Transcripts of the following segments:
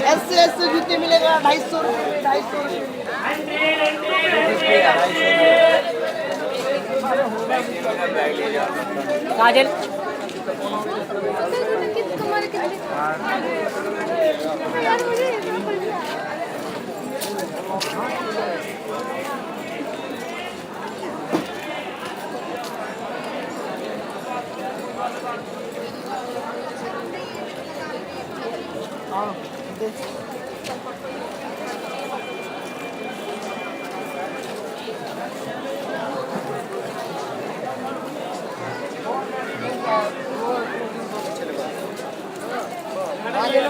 ऐसे ऐसे जूते मिलेगा 250 रुपये 250 काजल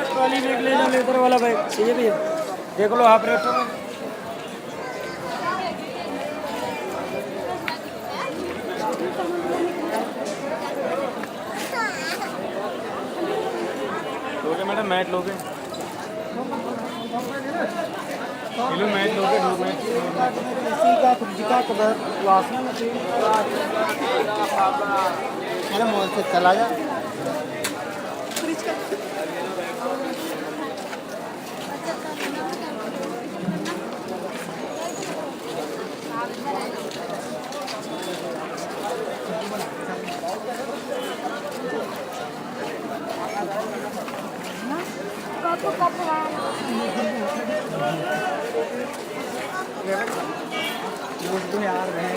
ट्रॉली बैग लेना लेदर वाला बैग चाहिए भैया देख लो हाफ रेट में लोगे मैडम मैट लोगे किलो मैट लोगे 2 मैट इसी का सब्जी का कलर वासना में मेरा मॉल से चला जा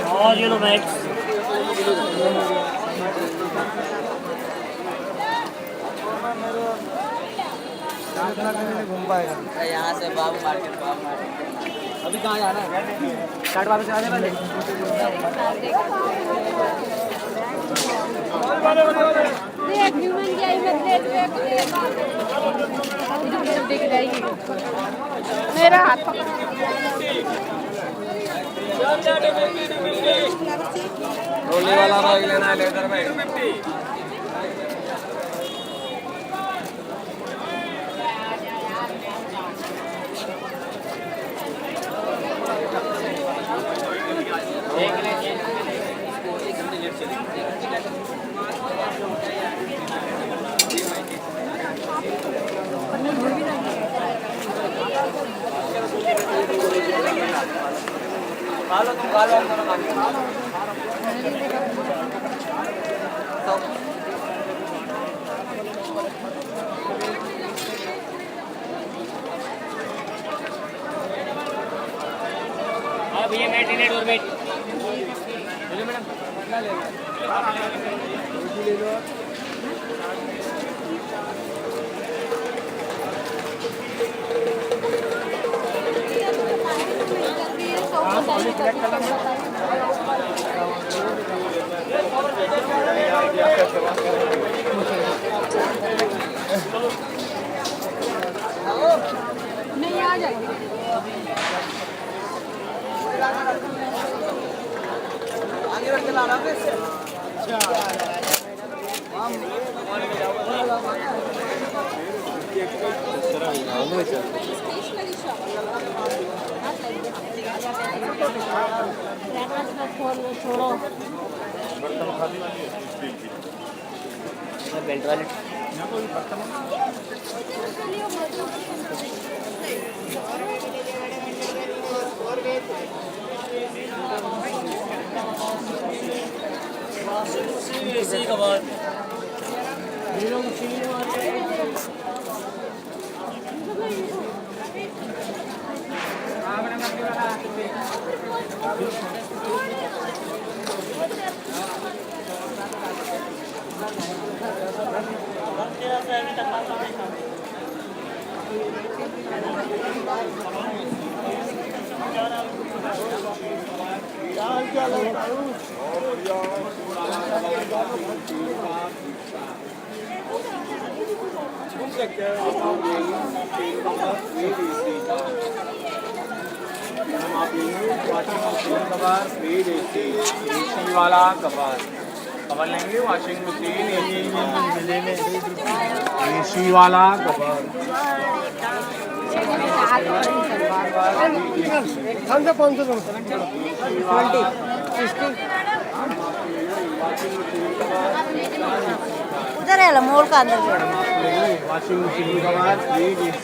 और ये लो मैट घूम पाएगा यहाँ से बाबू मार्केट अभी कहाँ जाना है स्टार्ट वापस आने वाले मेरा हाथ रोली वाला बैग लेना है लेदर बैग भैया मैट इन्हें डोर मैट बोलो मैडम ले लो नहीं आ जाएगी आगे रख के ला रहा है छोड़ो बेल्ट वाले इसी का बाद वाला कवर कवर लेंगे वॉशिंग मशीन एसी वाला कवर हम तो 500 उधर है मॉल का अंदर भी। Washing machine cover 3 DC।